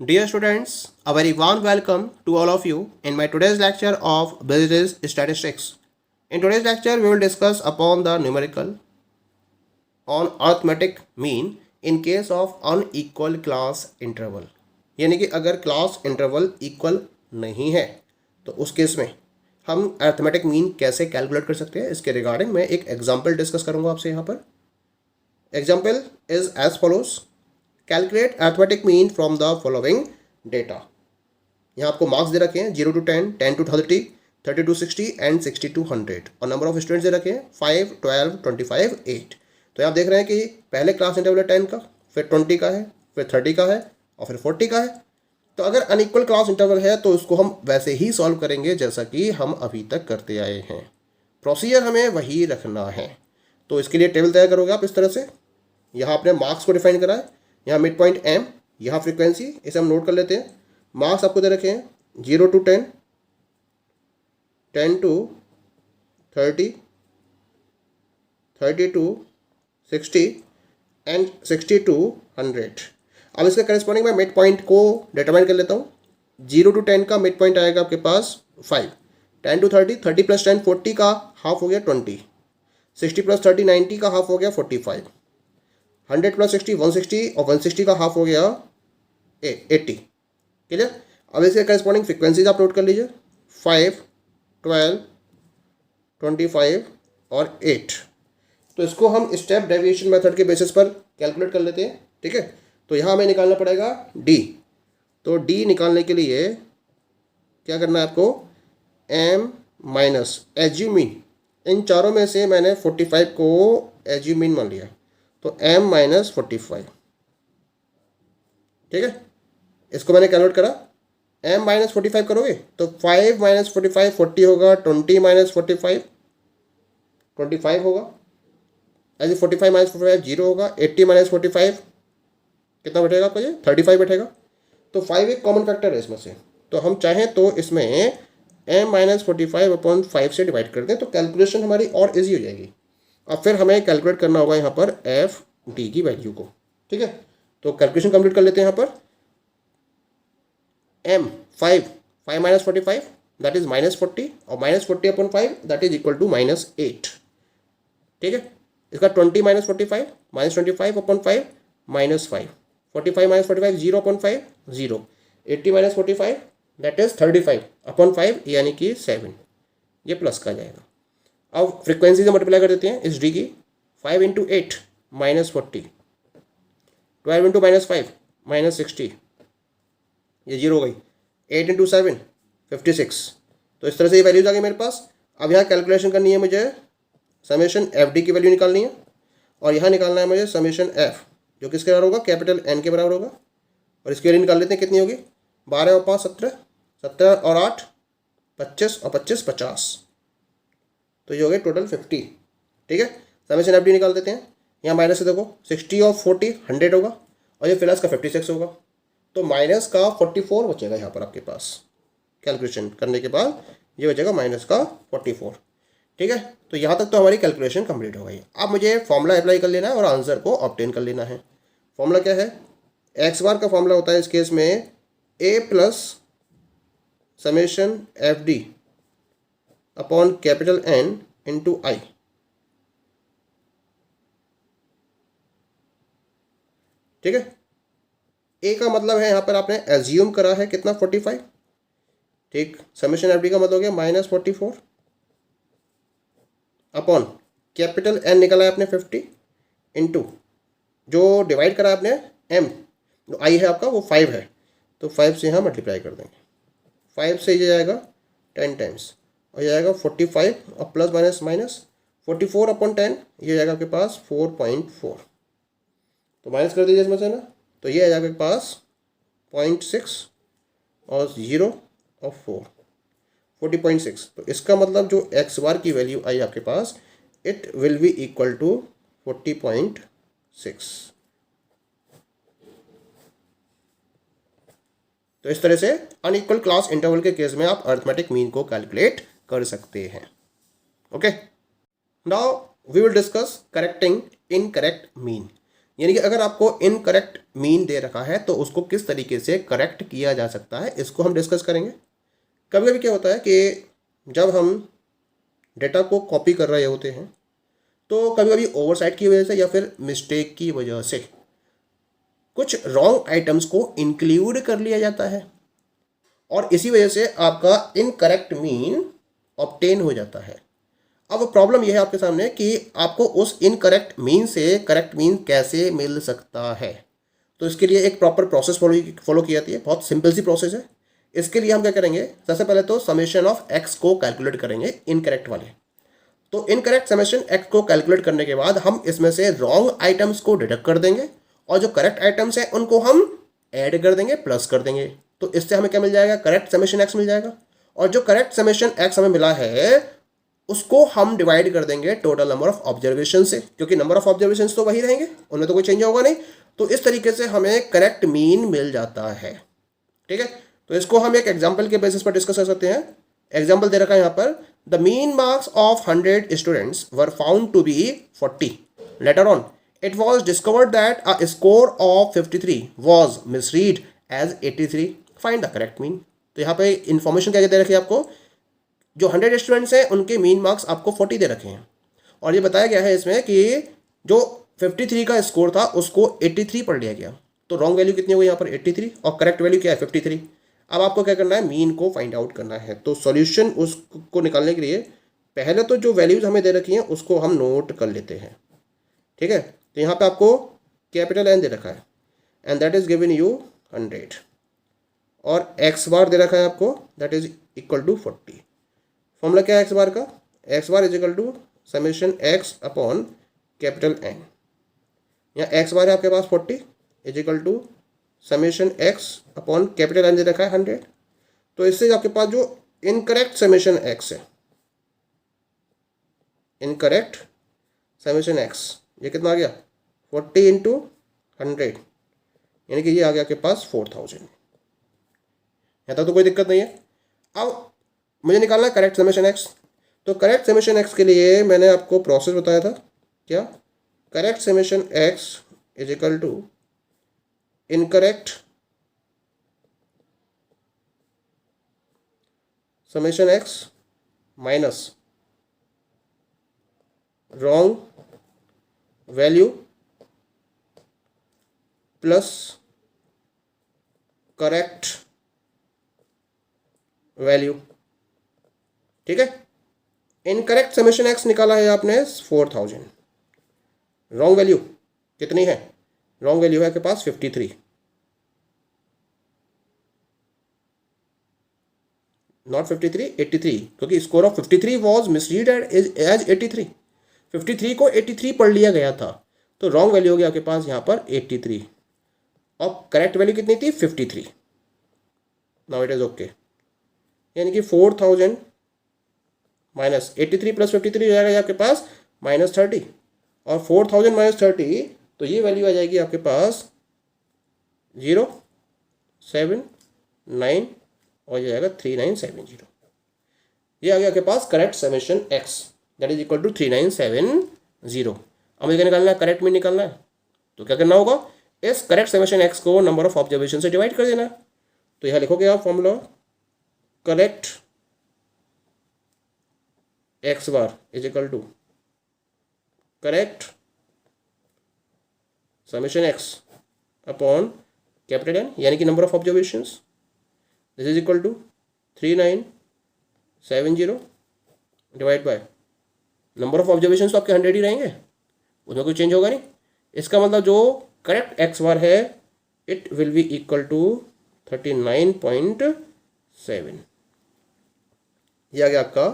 Dear students, a very warm welcome to all of you in my today's lecture of business statistics. In today's lecture, we will discuss upon the numerical on arithmetic mean in case of unequal class interval. यानी कि अगर class interval equal नहीं है तो उस case में हम arithmetic mean कैसे कैलकुलेट कर सकते हैं, इसके रिगार्डिंग मैं एक एग्जाम्पल डिस्कस करूंगा आपसे यहाँ पर. Example is as follows. Calculate arithmetic mean from the following data. यहाँ आपको मार्क्स दे रखे हैं 0 to 10, 10 to 30, 30 to 60 and 60 to 100 और नंबर ऑफ स्टूडेंट्स दे रखे हैं 5, 12, 25, 8. तो आप देख रहे हैं कि पहले क्लास इंटरवल है 10 का, फिर 20 का है, फिर 30 का है और फिर 40 का है. तो अगर अनइक्वल क्लास इंटरवल है तो उसको हम वैसे ही सॉल्व करेंगे जैसा कि हम अभी तक करते आए हैं. प्रोसीजर हमें वही रखना है. तो इसके लिए टेबल तैयार करोगे आप इस तरह से. यहाँ आपने मार्क्स को डिफाइन करा है, यहाँ मिड पॉइंट एम, यहाँ फ्रीक्वेंसी, इसे हम नोट कर लेते हैं. मार्क्स आपको दे रखे हैं 0 to 10, 10 to 30, 30 to 60 and 60 to 100. अब इसके करस्पॉन्डिंग मैं मिड पॉइंट को डिटरमाइन कर लेता हूँ. 0 to 10 का मिड पॉइंट आएगा आपके पास 5, 10 to 30, 30 प्लस 10 40 का हाफ हो गया 20, 60 प्लस 30 90 का हाफ हो गया 45, 100 प्लस 60 160 और 160 का हाफ हो गया 80. क्लियर. अब इसके करस्पॉन्डिंग फ्रीक्वेंसीज आप नोट कर लीजिए 5, 12, 25 और 8. तो इसको हम स्टेप डेविएशन मेथड के बेसिस पर कैलकुलेट कर लेते हैं. ठीक है. तो यहाँ हमें निकालना पड़ेगा डी. तो डी निकालने के लिए क्या करना है आपको, एम माइनस एज्यूमीन. इन चारों में से मैंने 45 को एज्यूमीन मान लिया, तो m माइनस 45. ठीक है. इसको मैंने कैलकुलेट करा. m माइनस 45 करोगे तो 5 माइनस 45 40 होगा, 20 माइनस 45 25 होगा, ऐसे 45 माइनस 45 0 होगा, 80 माइनस 45 कितना बैठेगा आपका, ये 35 बैठेगा. तो 5 एक कॉमन फैक्टर है इसमें से. तो हम चाहें तो इसमें m माइनस 45 अपॉन 5 से डिवाइड कर दें तो कैलकुलेशन हमारी और ईजी हो जाएगी. अब फिर हमें कैलकुलेट करना होगा यहाँ पर एफ डी की वैल्यू को. ठीक है. तो कैलकुलेशन कंप्लीट कर लेते हैं. यहाँ पर M 5 minus 45 that is minus 40 और minus 40 upon 5 that is equal to minus 8. ठीक है. इसका 20 minus 45 minus 25 upon 5 minus 5, 45 minus 45 0 upon 5 0, 80 minus 45 that is 35 upon 5 यानी कि 7. ये प्लस का जाएगा. अब फ्रीक्वेंसी से मल्टीप्लाई कर देते हैं इस डी की. 5 into 8 minus 40, 12 into minus 5 minus 60, ये 0 हो गई. 8 इंटू 7 56. तो इस तरह से ये वैल्यूज आ गई मेरे पास. अब यहाँ कैलकुलेशन करनी है मुझे, समेशन एफ डी की वैल्यू निकालनी है और यहाँ निकालना है मुझे समेशन एफ जो किसके बराबर होगा, कैपिटल एन के बराबर होगा. और इसकी वैल्यू निकाल लेते हैं कितनी होगी, 12 और 5 17, 17 और 8 25 और 25 50. तो ये हो गए टोटल 50. ठीक है. समेशन एफ डी निकाल देते हैं. यहाँ माइनस से देखो 60 और 40 100 होगा और ये प्लस का 56 होगा. तो माइनस का 44 बचेगा यहाँ पर आपके पास. कैलकुलेशन करने के बाद ये बचेगा माइनस का 44. ठीक है. तो यहाँ तक तो हमारी कैलकुलेशन कंप्लीट हो गई. अब मुझे फॉर्मूला अप्लाई कर लेना है और आंसर को ऑब्टेन कर लेना है. फॉर्मूला क्या है, एक्स बार का फॉर्मूला होता है इस केस में A plus summation F D upon capital N into I. ठीक है. ए का मतलब है यहाँ पर आपने एज्यूम करा है कितना 45. ठीक. समेशन एफ डी का मतलब हो गया माइनस 44 अपॉन कैपिटल एन निकाला है आपने 50 इंटू जो डिवाइड करा आपने एम, जो आई है आपका वो 5 है तो 5 से यहाँ मल्टीप्लाई कर देंगे. 5 से ये जाएगा 10 टाइम्स और ये आएगा 45 और प्लस माइनस माइनस 44 अपॉन 10 ये जाएगा आपके पास 4.4. तो माइनस कर दीजिए इसमें से ना, तो ये आ जाएगा आपके पास 0.6 और 0 और 4 40.6. तो इसका मतलब जो एक्स बार की वैल्यू आई आपके पास it will be equal to 40.6. तो इस तरह से अनइक्वल क्लास इंटरवल के केस में आप अरिथमेटिक मीन को कैलकुलेट कर सकते हैं. Okay. Now we will discuss correcting incorrect mean. यानी कि अगर आपको इनकरेक्ट मीन दे रखा है तो उसको किस तरीके से करेक्ट किया जा सकता है, इसको हम डिस्कस करेंगे। कभी कभी क्या होता है कि जब हम डेटा को कॉपी कर रहे होते हैं तो कभी कभी ओवरसाइट की वजह से या फिर मिस्टेक की वजह से कुछ रॉन्ग आइटम्स को इंक्लूड कर लिया जाता है और इसी वजह से आपका इनकरेक्ट मीन ऑब्टेन हो जाता है। अब प्रॉब्लम यह है आपके सामने कि आपको उस इनकरेक्ट मीन से करेक्ट मीन कैसे मिल सकता है। तो इसके लिए एक प्रॉपर प्रोसेस फॉलो की जाती है, बहुत सिंपल सी प्रोसेस है। इसके लिए हम क्या करेंगे, सबसे पहले तो समेशन ऑफ एक्स को कैलकुलेट करेंगे इनकरेक्ट वाले। तो इनकरेक्ट समेशन एक्स को कैलकुलेट करने के बाद हम इसमें से रॉन्ग आइटम्स को डिडक्ट कर देंगे और जो करेक्ट आइटम्स हैं उनको हम ऐड कर देंगे, प्लस कर देंगे। तो इससे हमें क्या मिल जाएगा, करेक्ट समेशन एक्स मिल जाएगा। और जो करेक्ट समेशन एक्स हमें मिला है उसको हम डिवाइड कर देंगे टोटल नंबर ऑफ ऑब्जर्वेशन से, क्योंकि नंबर ऑफ ऑब्जर्वेशन तो वही रहेंगे, उनमें तो कोई चेंज होगा नहीं। तो इस तरीके से हमें करेक्ट मीन मिल जाता है। ठीक है, तो इसको हम एक एग्जाम्पल के बेसिस पर डिस्कस कर सकते हैं। एग्जाम्पल दे रखा है यहाँ पर, the mean marks of 100 students were found to be 40। Later on it was discovered that a score of 53 was misread as 83। Find the correct mean. तो यहाँ पे इंफॉर्मेशन क्या दे रखी है आपको, जो 100 स्टूडेंट्स हैं उनके मीन मार्क्स आपको 40 दे रखे हैं और ये बताया गया है इसमें कि जो 53 का स्कोर था उसको 83 पढ़ लिया गया। तो रॉन्ग वैल्यू कितनी हुई यहाँ पर 83 और करेक्ट वैल्यू क्या है 53। अब आपको क्या करना है, मीन को फाइंड आउट करना है। तो सॉल्यूशन उसको निकालने के लिए पहले तो जो वैल्यूज हमें दे रखी हैं उसको हम नोट कर लेते हैं। ठीक है, तो यहाँ पे आपको कैपिटल एन दे रखा है and that is given you 100 और एक्स बार दे रखा है आपको, that is equal to 40। Formula क्या है एक्स बार का, X bar is equal to summation X upon capital N. यहाँ एक्स बार है आपके पास 40 is equal to summation X upon capital N दे रखा है 100। तो इससे आपके पास जो इनकरेक्ट समेशन एक्स है, इनकरेक्ट समेशन एक्स, ये कितना आ गया 40 इंटू 100, यानी कि ये आ गया आपके पास 4000। यहाँ तक तो कोई दिक्कत नहीं है। अब मुझे निकालना है करेक्ट समेशन एक्स। तो करेक्ट समेशन एक्स के लिए मैंने आपको प्रोसेस बताया था, क्या, correct summation X is equal to incorrect summation X minus wrong value plus correct value. ठीक है, इनकरेक्ट समेशन एक्स निकाला है आपने 4000, रॉन्ग वैल्यू कितनी है, रॉन्ग वैल्यू है आपके पास 53, नॉट 53 83, क्योंकि score of 53 was misread as 83। 53 को 83 पढ़ लिया गया था, तो रॉन्ग वैल्यू हो गया आपके पास यहाँ पर 83 और करेक्ट वैल्यू कितनी थी 53। नाउ इट इज ओके, यानी कि 4000 माइनस 83 प्लस 53 हो जाएगा आपके पास -30 और 4000 माइनस 30, तो ये वैल्यू आ जाएगी आपके पास 079 और ये आएगा 3970। ये आ गया आपके पास correct summation X that is equal to 3970। अब मुझे क्या निकालना है, करेक्ट मीन निकालना है। तो क्या करना होगा, इस करेक्ट समेशन एक्स को नंबर ऑफ ऑब्जर्वेशन से डिवाइड कर देना। तो यहाँ लिखोगे आप formula, correct X bar is equal to correct summation X upon capital N, यानी कि number of observations, this is equal to 3970 divide by number of observations तो आपके 100 ही रहेंगे, उसमें कोई चेंज होगा नहीं। इसका मतलब जो करेक्ट एक्स बार है it will be equal to 39.7। ये आ गया आपका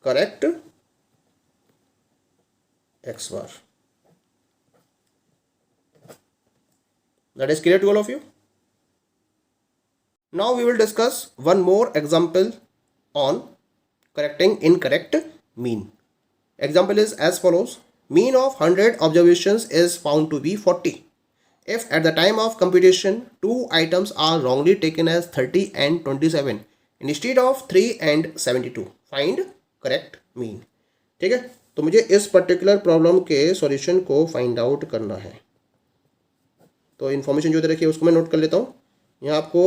correct X bar. That is clear to all of you. Now we will discuss one more example on correcting incorrect mean. Example is as follows. Mean of 100 observations is found to be 40. If at the time of computation, two items are wrongly taken as 30 and 27 instead of 3 and 72, find correct mean. ठीक है, तो मुझे इस particular problem के solution को find out करना है। तो इन्फॉर्मेशन जो दे रखी है उसको मैं नोट कर लेता हूँ। यहाँ आपको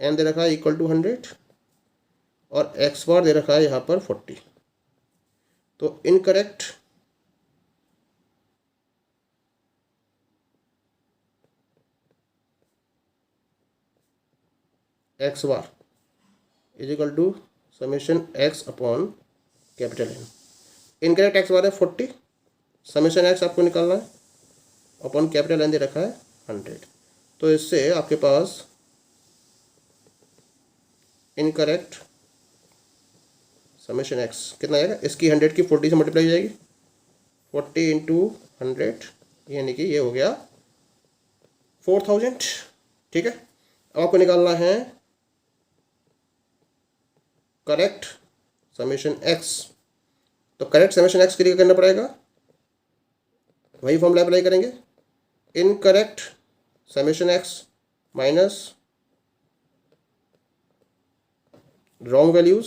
n दे रखा है इक्वल टू 100 और x बार दे रखा है यहाँ पर 40। तो incorrect x bar is equal to summation x upon capital N। Incorrect x bar है 40, समेशन x आपको निकालना है, अपॉन कैपिटल N दे रखा है 100। तो इससे आपके पास इनकरेक्ट समेशन x कितना आएगा, इसकी 100 की 40 से मल्टीप्लाई हो जाएगी, 40 इंटू 100 यानी कि ये हो गया 4000। ठीक है, अब आपको निकालना है करेक्ट समेशन x। तो करेक्ट समेशन x के लिए करना पड़ेगा, वही फॉर्मूला अप्लाई करेंगे, incorrect summation x minus wrong values,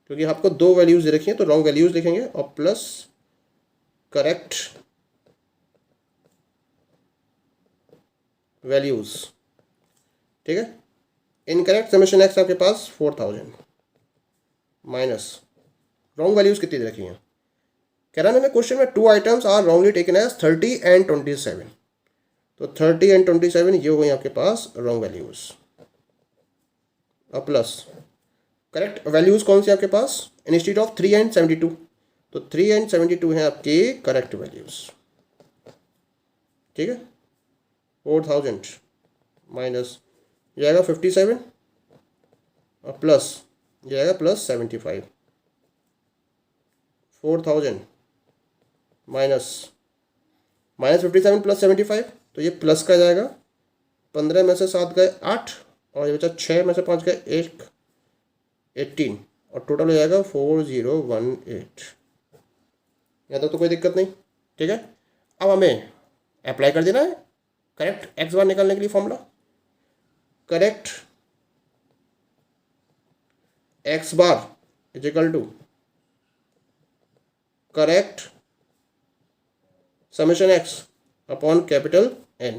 क्योंकि आपको दो वैल्यूज दे रखी हैं तो रॉन्ग वैल्यूज लिखेंगे, और प्लस करेक्ट वैल्यूज। ठीक है, इनकरेक्ट समेशन x आपके पास 4000 माइनस रॉन्ग वैल्यूज कितनी दे रखी हैं। कह रहा है मैं क्वेश्चन में 2 items are wrongly taken as 30 and 27। तो 30 एंड 27 ये हो गई आपके पास रॉन्ग वैल्यूज, और प्लस करेक्ट वैल्यूज कौन सी आपके पास, इंस्टीट्यूट ऑफ 3 एंड 72। तो 3 एंड 72 हैं आपके करेक्ट वैल्यूज। ठीक है, 4000 माइनस ये आएगा 57 और प्लस ये आएगा प्लस 75। 4000 माइनस 57 प्लस 75, तो ये प्लस का जाएगा, 15 में से 7 गए 8 और ये बचा 6 में से 5 गए 18 और टोटल हो जाएगा 4018। यहाँ तक तो कोई दिक्कत नहीं। ठीक है, अब हमें अप्लाई कर देना है करेक्ट एक्स बार निकालने के लिए formula. Correct X bar is equal to correct summation X upon capital N.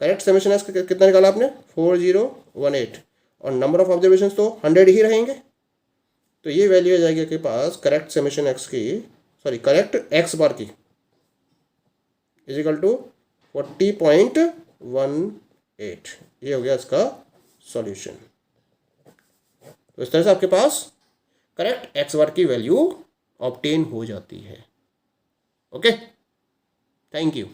Correct summation X कितना निकाला आपने 4018 और नंबर ऑफ ऑब्जर्वेशंस तो 100 ही रहेंगे, तो ये वैल्यू आ जाएगी आपके पास करेक्ट समेशन एक्स की, सॉरी करेक्ट एक्स बार की इज इक्वल टू 40.18। ये हो गया इसका सॉल्यूशन। तो इस तरह से आपके पास करेक्ट एक्स बार की वैल्यू ऑब्टेन हो जाती है। Okay, thank you.